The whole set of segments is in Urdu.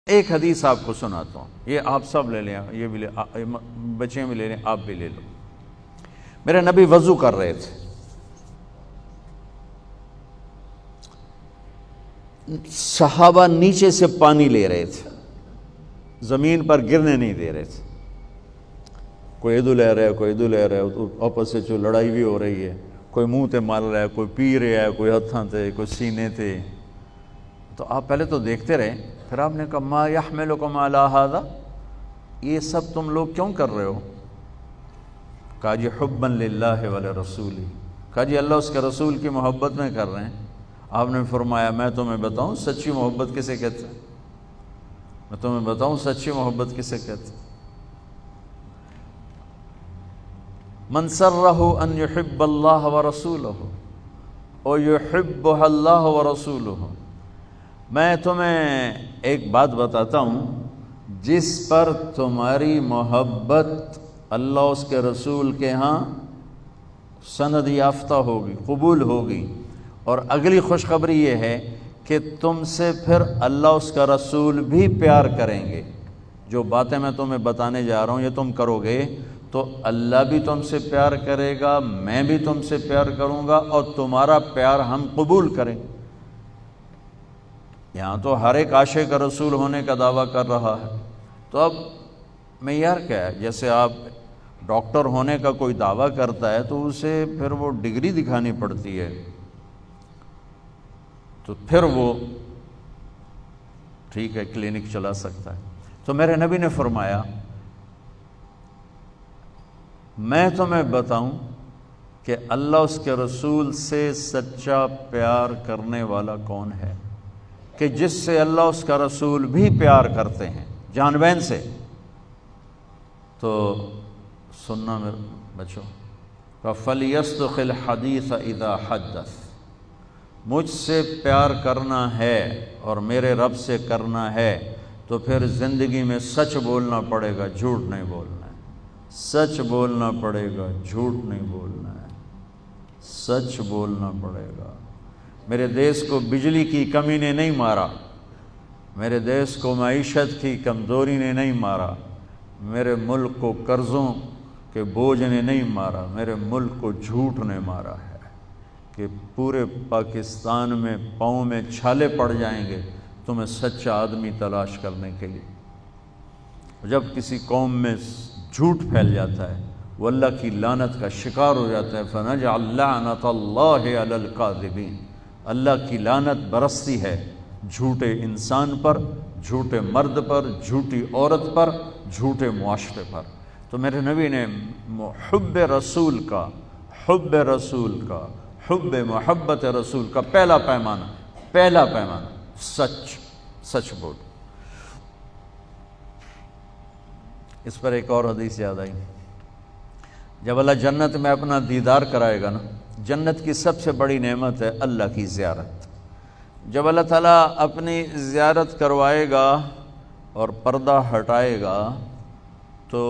ایک حدیث آپ کو سناتا ہوں، یہ آپ سب لے لیں، یہ بھی بچے بھی لے لیں، آپ بھی لے لو۔ میرے نبی وضو کر رہے تھے، صحابہ نیچے سے پانی لے رہے تھے، زمین پر گرنے نہیں دے رہے تھے۔ کوئی ادھر لے رہا ہے، کوئی ادھر لے رہا ہے، آپس سے جو لڑائی بھی ہو رہی ہے، کوئی منہ تے مار رہا ہے، کوئی پی رہا ہے، کوئی ہتھاں تے، کوئی سینے تے۔ تو آپ پہلے تو دیکھتے رہے، پھر آپ نے کہا ما یحملکم علی ھذا، یہ سب تم لوگ کیوں کر رہے ہو؟ کہا جی حبا للہ ولرسولہ، کہا جی اللہ اس کے رسول کی محبت میں کر رہے ہیں۔ آپ نے فرمایا میں تمہیں بتاؤں سچی محبت کسے کہتے ہیں؟ میں تمہیں بتاؤں سچی محبت کسے کہتے ہیں؟ من سرہ ان یحب اللہ ورسولہ او یحبہ اللہ ورسولہ۔ میں تمہیں ایک بات بتاتا ہوں، جس پر تمہاری محبت اللہ اس کے رسول کے ہاں سند یافتہ ہوگی، قبول ہوگی، اور اگلی خوشخبری یہ ہے کہ تم سے پھر اللہ اس کا رسول بھی پیار کریں گے۔ جو باتیں میں تمہیں بتانے جا رہا ہوں یہ تم کرو گے تو اللہ بھی تم سے پیار کرے گا، میں بھی تم سے پیار کروں گا، اور تمہارا پیار ہم قبول کریں گے۔ یہاں تو ہر ایک عاشق رسول ہونے کا دعویٰ کر رہا ہے، تو اب معیار کیا ہے؟ جیسے آپ ڈاکٹر ہونے کا کوئی دعویٰ کرتا ہے تو اسے پھر وہ ڈگری دکھانی پڑتی ہے، تو پھر وہ ٹھیک ہے کلینک چلا سکتا ہے۔ تو میرے نبی نے فرمایا میں تمہیں بتاؤں کہ اللہ اس کے رسول سے سچا پیار کرنے والا کون ہے، کہ جس سے اللہ اس کا رسول بھی پیار کرتے ہیں جان بین سے۔ تو سننا میرے بچوں، فَلْيَصْدُقِ الْحَدِيثَ إِذَا حَدَّثَ، مجھ سے پیار کرنا ہے اور میرے رب سے کرنا ہے تو پھر زندگی میں سچ بولنا پڑے گا، جھوٹ نہیں بولنا ہے۔ سچ بولنا پڑے گا، جھوٹ نہیں بولنا ہے، سچ بولنا پڑے گا۔ میرے دیس کو بجلی کی کمی نے نہیں مارا، میرے دیس کو معیشت کی کمزوری نے نہیں مارا، میرے ملک کو قرضوں کے بوجھ نے نہیں مارا، میرے ملک کو جھوٹ نے مارا ہے کہ پورے پاکستان میں پاؤں میں چھالے پڑ جائیں گے تمہیں سچا آدمی تلاش کرنے کے لیے۔ جب کسی قوم میں جھوٹ پھیل جاتا ہے وہ اللہ کی لعنت کا شکار ہو جاتا ہے، فَنَجْعَلْ لَعْنَةَ اللَّهِ عَلَى الْكَاذِبِينَ، اللہ کی لعنت برستی ہے جھوٹے انسان پر، جھوٹے مرد پر، جھوٹی عورت پر، جھوٹے معاشرے پر۔ تو میرے نبی نے حب رسول کا، حب رسول کا، حب محبت رسول کا پہلا پیمانہ سچ بول۔ اس پر ایک اور حدیث یاد آئی، جب اللہ جنت میں اپنا دیدار کرائے گا نا، جنت کی سب سے بڑی نعمت ہے اللہ کی زیارت۔ جب اللہ تعالیٰ اپنی زیارت کروائے گا اور پردہ ہٹائے گا تو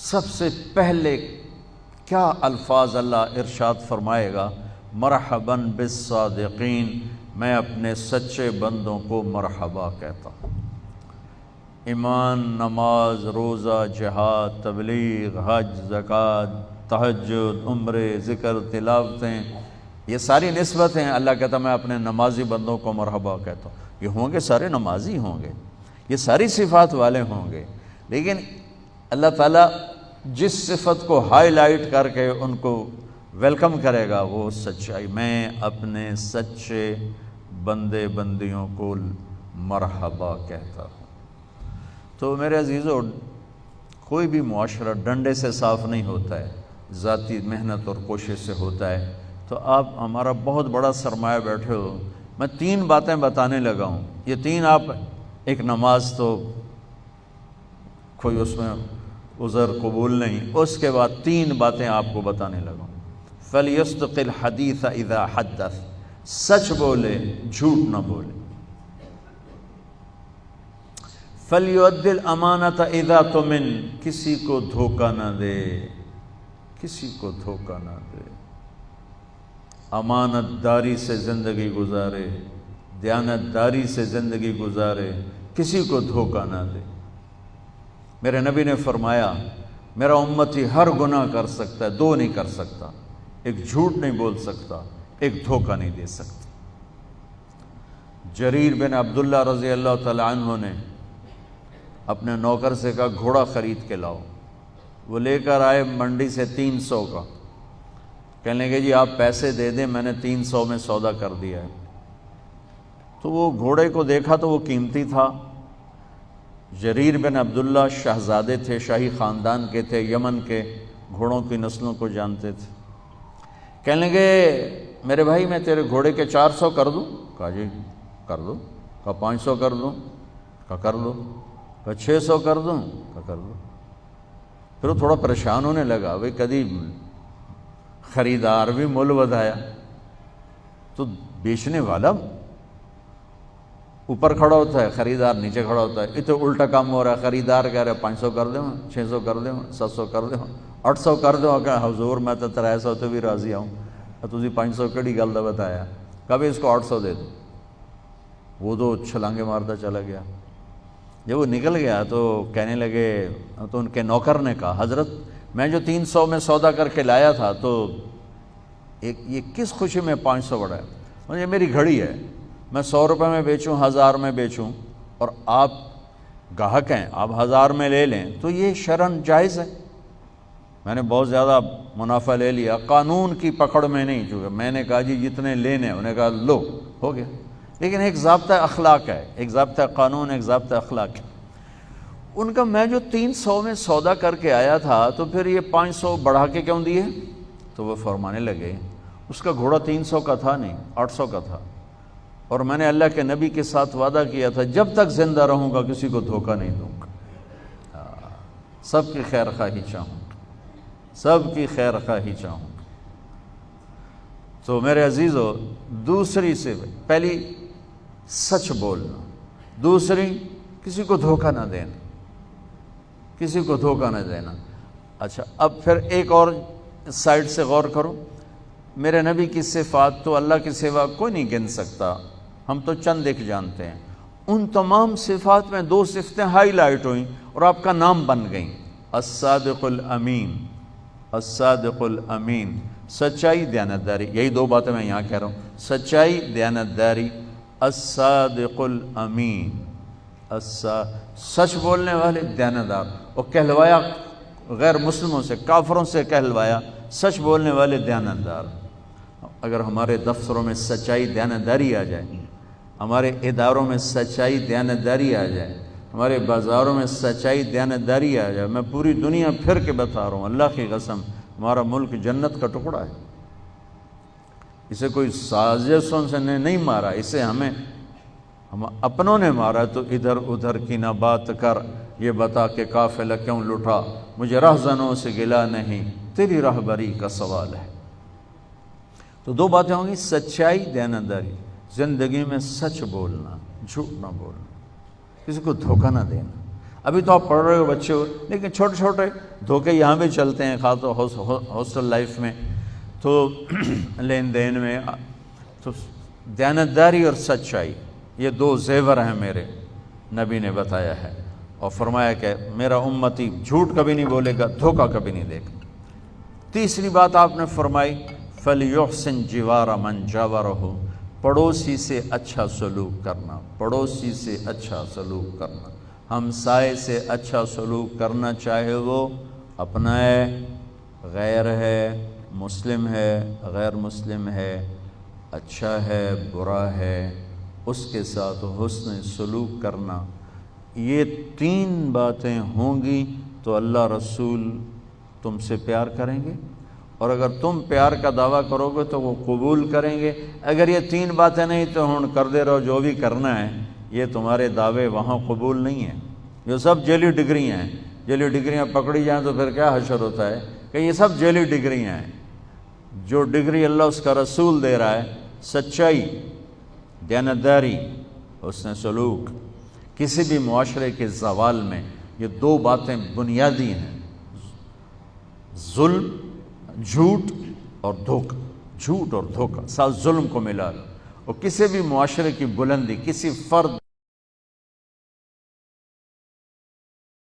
سب سے پہلے کیا الفاظ اللہ ارشاد فرمائے گا؟ مرحباً بالصادقین، میں اپنے سچے بندوں کو مرحبا کہتا ہوں۔ ایمان، نماز، روزہ، جہاد، تبلیغ، حج، زکوٰۃ، تہجد، عمرے، ذکر، تلاوتیں، یہ ساری نسبتیں اللہ کہتا میں اپنے نمازی بندوں کو مرحبا کہتا ہوں۔ یہ ہوں گے سارے نمازی ہوں گے، یہ ساری صفات والے ہوں گے، لیکن اللہ تعالیٰ جس صفت کو ہائی لائٹ کر کے ان کو ویلکم کرے گا وہ سچائی، میں اپنے سچے بندے بندیوں کو مرحبا کہتا ہوں۔ تو میرے عزیزو، کوئی بھی معاشرہ ڈنڈے سے صاف نہیں ہوتا ہے، ذاتی محنت اور کوشش سے ہوتا ہے۔ تو آپ ہمارا بہت بڑا سرمایہ بیٹھے ہو، میں 3 باتیں بتانے لگا ہوں، یہ 3 آپ، ایک نماز تو کوئی اس میں عذر قبول نہیں، اس کے بعد 3 باتیں آپ کو بتانے لگا ہوں۔ فَلْيَصْدُقِ الْحَدِيثَ إِذَا حَدَّثَ، سچ بولے، جھوٹ نہ بولے۔ فَلْيُؤَدِّ الْأَمَانَةَ إِذَا تُؤْمِنَ، کسی کو دھوکہ نہ دے، کسی کو دھوکہ نہ دے، امانت داری سے زندگی گزارے، دیانتداری سے زندگی گزارے، کسی کو دھوکہ نہ دے۔ میرے نبی نے فرمایا میرا امتی ہر گناہ کر سکتا ہے، دو نہیں کر سکتا، ایک جھوٹ نہیں بول سکتا، ایک دھوکہ نہیں دے سکتا۔ جریر بن عبداللہ رضی اللہ تعالی عنہ نے اپنے نوکر سے کہا گھوڑا خرید کے لاؤ، وہ لے کر آئے منڈی سے 300 کا، کہنے لگے جی آپ پیسے دے دیں، میں نے 300 میں سودا کر دیا ہے۔ تو وہ گھوڑے کو دیکھا تو وہ قیمتی تھا۔ جریر بن عبداللہ شہزادے تھے، شاہی خاندان کے تھے، یمن کے گھوڑوں کی نسلوں کو جانتے تھے۔ کہنے لگے میرے بھائی میں تیرے گھوڑے کے 400 کر دوں؟ کہا جی کر دو۔ کہا 500 کر دوں؟ کہا کر دو۔ کہا 600 کر دوں؟ کہا کر دو۔ پھر وہ تھوڑا پریشان ہونے لگا، بھئی کدی خریدار بھی مول ودایا، تو بیچنے والا اوپر کھڑا ہوتا ہے، خریدار نیچے کھڑا ہوتا ہے، یہ تو الٹا کام ہو رہا ہے۔ خریدار کہہ رہے 500 کر دیں، 600 کر دیں، 700 کر دیں، 800 کر دو۔ کہ حضور میں تو 300 تو بھی راضی ہوں، تسی 500 کیڑی گل دا بتایا؟ کبھی اس کو 800 دے دو۔ وہ تو چھلانگے مارتا چلا گیا۔ جب وہ نکل گیا تو کہنے لگے، تو ان کے نوکر نے کہا حضرت میں جو 300 میں سودا کر کے لایا تھا تو یہ کس خوشی میں 500 بڑھا ہے؟ مجھے میری گھڑی ہے، میں 100 روپے میں بیچوں، 1000 میں بیچوں، اور آپ گاہک ہیں، آپ 1000 میں لے لیں تو یہ شرعاً جائز ہے۔ میں نے بہت زیادہ منافع لے لیا، قانون کی پکڑ میں نہیں، چونکہ میں نے کہا جی جتنے لینے، انہوں نے کہا لو، ہو گیا۔ لیکن ایک ضابطہ اخلاق ہے، ایک ضابطہ قانون، ایک ضابطہ اخلاق ہے۔ ان کا میں جو 300 میں سودا کر کے آیا تھا تو پھر یہ 500 بڑھا کے کیوں دیے؟ تو وہ فرمانے لگے اس کا گھوڑا 300 کا تھا نہیں، 800 کا تھا، اور میں نے اللہ کے نبی کے ساتھ وعدہ کیا تھا جب تک زندہ رہوں گا کسی کو دھوکہ نہیں دوں گا، سب کی خیر خواہی چاہوں گا، سب کی خیر خواہی چاہوں گا۔ تو میرے عزیزو، دوسری سے پہلی سچ بولنا، دوسری کسی کو دھوکہ نہ دینا، کسی کو دھوکہ نہ دینا۔ اچھا اب پھر ایک اور سائڈ سے غور کرو، میرے نبی کی صفات تو اللہ کے سوا کوئی نہیں گن سکتا، ہم تو چند ایک جانتے ہیں۔ ان تمام صفات میں 2 صفتیں ہائی لائٹ ہوئیں اور آپ کا نام بن گئیں، الصادق الامین، الصادق الامین، سچائی، دیانتداری۔ یہی 2 باتیں میں یہاں کہہ رہا ہوں، سچائی، دیانتداری، الصادق الامین، سچ بولنے والے، دیانتدار۔ اور کہلوایا غیر مسلموں سے، کافروں سے کہلوایا سچ بولنے والے، دیانتدار۔ اگر ہمارے دفتروں میں سچائی، دیانتداری آ جائے، ہمارے اداروں میں سچائی، دیانتداری آ جائے، ہمارے بازاروں میں سچائی، دیانتداری آ جائے، میں پوری دنیا پھر کے بتا رہا ہوں، اللہ کی قسم ہمارا ملک جنت کا ٹکڑا ہے۔ اسے کوئی سازشوں سے نہیں مارا، اسے ہم اپنوں نے مارا۔ تو ادھر ادھر کی نہ بات کر، یہ بتا کہ قافلہ کیوں لٹا، مجھے رہزنوں سے گلا نہیں، تیری رہبری کا سوال ہے۔ تو 2 باتیں ہوں گی، سچائی، دیانتداری، زندگی میں سچ بولنا، جھوٹ نہ بولنا، کسی کو دھوکہ نہ دینا۔ ابھی تو آپ پڑھ رہے ہو، بچے ہو، لیکن چھوٹے چھوٹے دھوکے یہاں بھی چلتے ہیں، خاص طور ہاسٹل لائف میں، تو لین دین میں۔ تو دیانتداری اور سچائی، یہ 2 زیور ہیں میرے نبی نے بتایا ہے، اور فرمایا کہ میرا امتی جھوٹ کبھی نہیں بولے گا، دھوکہ کبھی نہیں دے گا۔ تیسری بات آپ نے فرمائی، فَلْيُحْسِنْ جِوَارَ مَنْ جَاوَرَهُ، پڑوسی سے اچھا سلوک کرنا، پڑوسی سے اچھا سلوک کرنا، ہمسائے سے اچھا سلوک کرنا، چاہے وہ اپنا ہے، غیر ہے، مسلم ہے، غیر مسلم ہے، اچھا ہے، برا ہے، اس کے ساتھ حسن سلوک کرنا۔ یہ 3 باتیں ہوں گی تو اللہ رسول تم سے پیار کریں گے، اور اگر تم پیار کا دعویٰ کرو گے تو وہ قبول کریں گے۔ اگر یہ 3 باتیں نہیں تو ہن کرتے رہو جو بھی کرنا ہے، یہ تمہارے دعوے وہاں قبول نہیں ہیں۔ یہ سب جعلی ڈگریاں ہیں، جعلی ڈگریاں پکڑی جائیں تو پھر کیا حشر ہوتا ہے کہ یہ سب جعلی ڈگریاں ہیں۔ جو ڈگری اللہ اس کا رسول دے رہا ہے، سچائی، دیانتداری، حسن سلوک، کسی بھی معاشرے کے زوال میں یہ 2 باتیں بنیادی ہیں، ظلم، جھوٹ اور دھوکہ، جھوٹ اور دھوکہ، ساتھ ظلم کو ملا لو۔ اور کسی بھی معاشرے کی بلندی کسی فرد